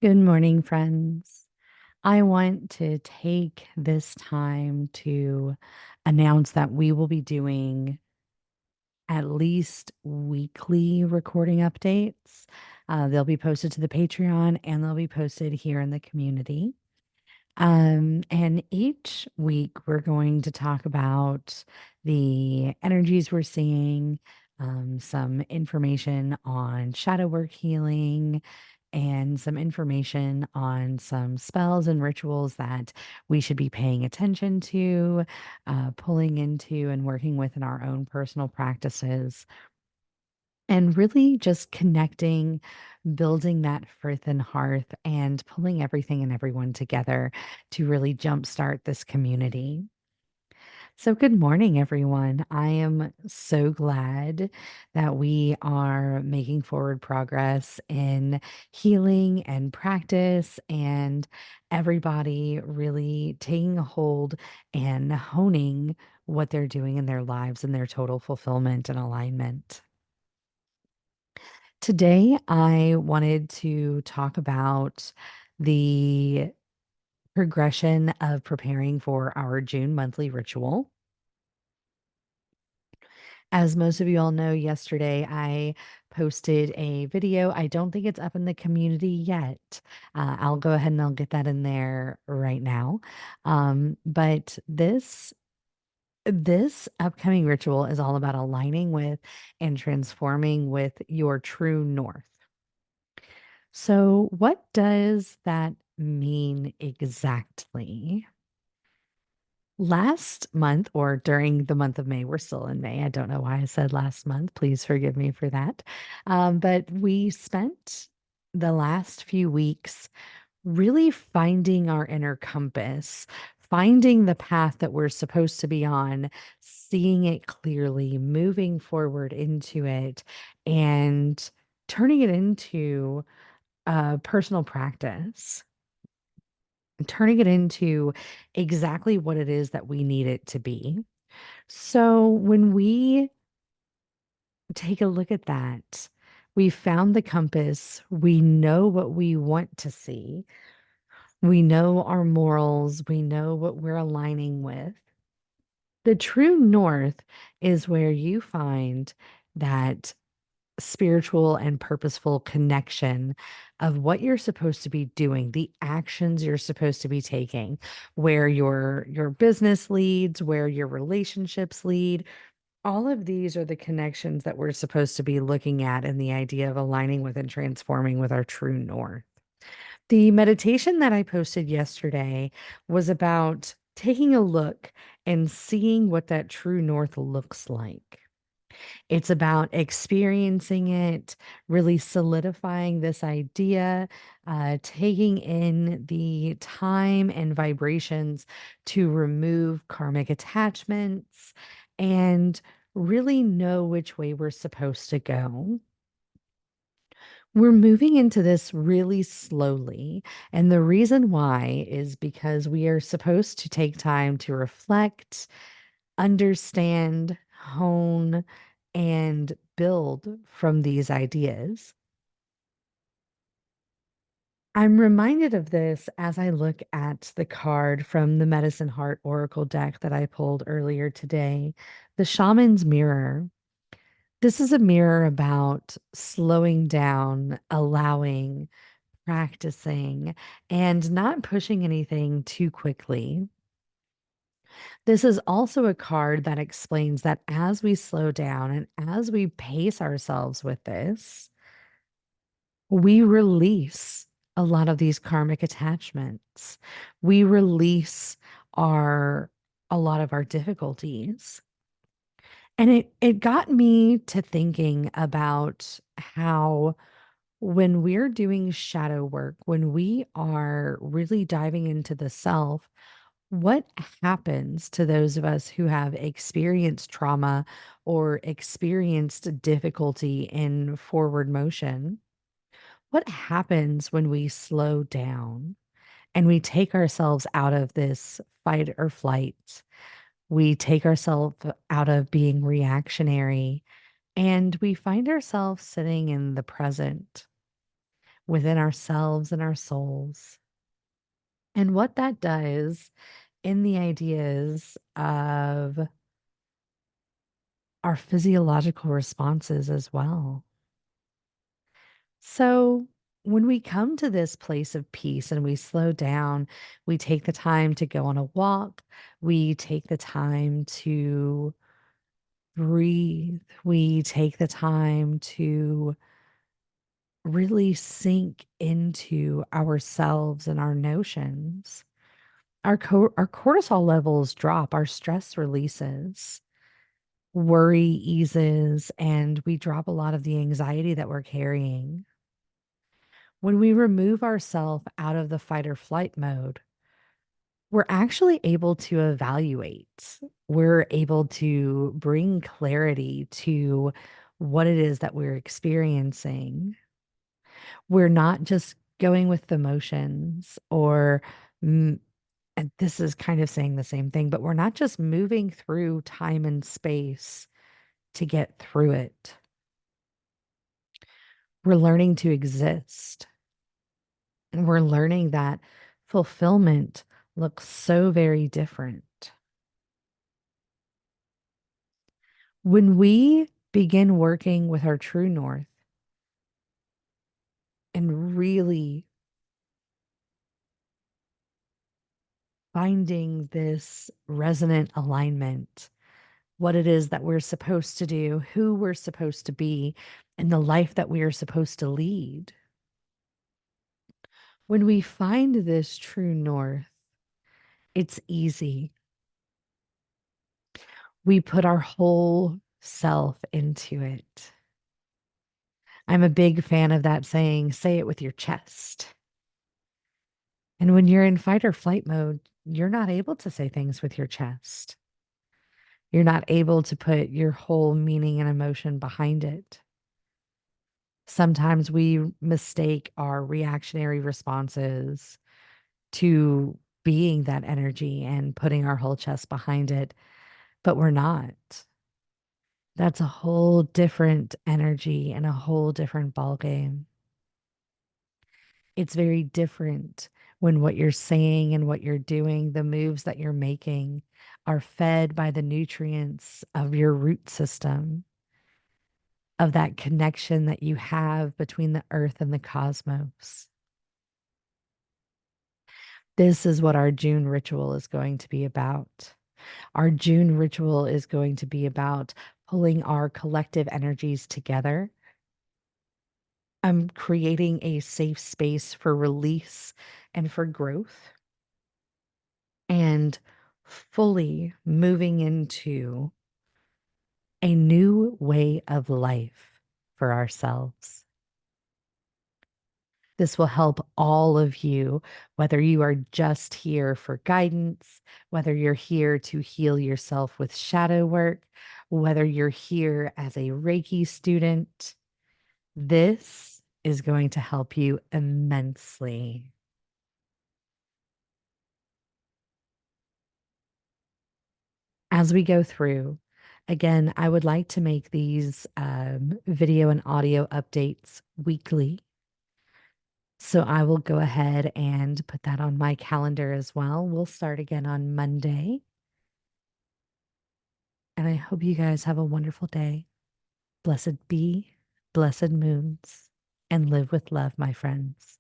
Good morning, friends. I want to take this time to announce that we will be doing at least weekly recording updates. They'll be posted to the Patreon and they'll be posted here in the community. And each week we're going to talk about the energies we're seeing, some information on shadow work healing, and some information on some spells and rituals that we should be paying attention to, pulling into, and working with in our own personal practices. And really just connecting, building that frith and hearth, and pulling everything and everyone together to really jumpstart this community. So, good morning, everyone. I am so glad that we are making forward progress in healing and practice, and everybody really taking a hold and honing what they're doing in their lives and their total fulfillment and alignment. Today, I wanted to talk about the progression of preparing for our June monthly ritual. As most of you all know, yesterday I posted a video. I don't think it's up in the community yet. I'll go ahead and I'll get that in there right now. But this upcoming ritual is all about aligning with and transforming with your true north. So, what does that mean exactly? Last month, or during the month of May, we're still in May. I don't know why I said last month. Please forgive me for that. But we spent the last few weeks really finding our inner compass, finding the path that we're supposed to be on, seeing it clearly, moving forward into it, and turning it into personal practice, turning it into exactly what it is that we need it to be. So when we take a look at that, we found the compass, we know what we want to see, we know our morals, we know what we're aligning with. The true north is where you find that spiritual and purposeful connection of what you're supposed to be doing, the actions you're supposed to be taking, where your business leads, where your relationships lead. All of these are the connections that we're supposed to be looking at in the idea of aligning with and transforming with our true north. The meditation that I posted yesterday was about taking a look and seeing what that true north looks like. It's about experiencing it, really solidifying this idea, taking in the time and vibrations to remove karmic attachments and really know which way we're supposed to go. We're moving into this really slowly. And the reason why is because we are supposed to take time to reflect, understand, hone, and build from these ideas. I'm reminded of this as I look at the card from the Medicine Heart Oracle deck that I pulled earlier today, the Shaman's Mirror. This is a mirror about slowing down, allowing, practicing, and not pushing anything too quickly. This is also a card that explains that as we slow down and as we pace ourselves with this, we release a lot of these karmic attachments. We release our a lot of our difficulties. And it got me to thinking about how when we're doing shadow work, when we are really diving into the self, what happens to those of us who have experienced trauma or experienced difficulty in forward motion? What happens when we slow down and we take ourselves out of this fight or flight? We take ourselves out of being reactionary and we find ourselves sitting in the present. within ourselves and our souls. And what that does in the ideas of our physiological responses as well. So, when we come to this place of peace and we slow down, we take the time to go on a walk, we take the time to breathe, we take the time to really sink into ourselves and our notions. Our cortisol levels drop, our stress releases, worry eases, and we drop a lot of the anxiety that we're carrying. When we remove ourselves out of the fight or flight mode, we're actually able to evaluate. We're able to bring clarity to what it is that we're experiencing. We're not just going with the motions or, mm, and this is kind of saying the same thing, but we're not just moving through time and space to get through it. We're learning to exist. And we're learning that fulfillment looks so very different. When we begin working with our true north and really finding this resonant alignment, what it is that we're supposed to do, who we're supposed to be, and the life that we are supposed to lead. When we find this true north, it's easy. We put our whole self into it. I'm a big fan of that saying, say it with your chest. And when you're in fight or flight mode, you're not able to say things with your chest. You're not able to put your whole meaning and emotion behind it. Sometimes we mistake our reactionary responses to being that energy and putting our whole chest behind it, but we're not. That's a whole different energy and a whole different ballgame. It's very different when what you're saying and what you're doing, the moves that you're making, are fed by the nutrients of your root system, of that connection that you have between the earth and the cosmos. This is what our June ritual is going to be about. Our June ritual is going to be about pulling our collective energies together. I'm creating a safe space for release and for growth, and fully moving into a new way of life for ourselves. This will help all of you, whether you are just here for guidance, whether you're here to heal yourself with shadow work, whether you're here as a Reiki student. This is going to help you immensely. As we go through, again, I would like to make these video and audio updates weekly. So I will go ahead and put that on my calendar as well. We'll start again on Monday. And I hope you guys have a wonderful day. Blessed be, blessed moons, and live with love, my friends.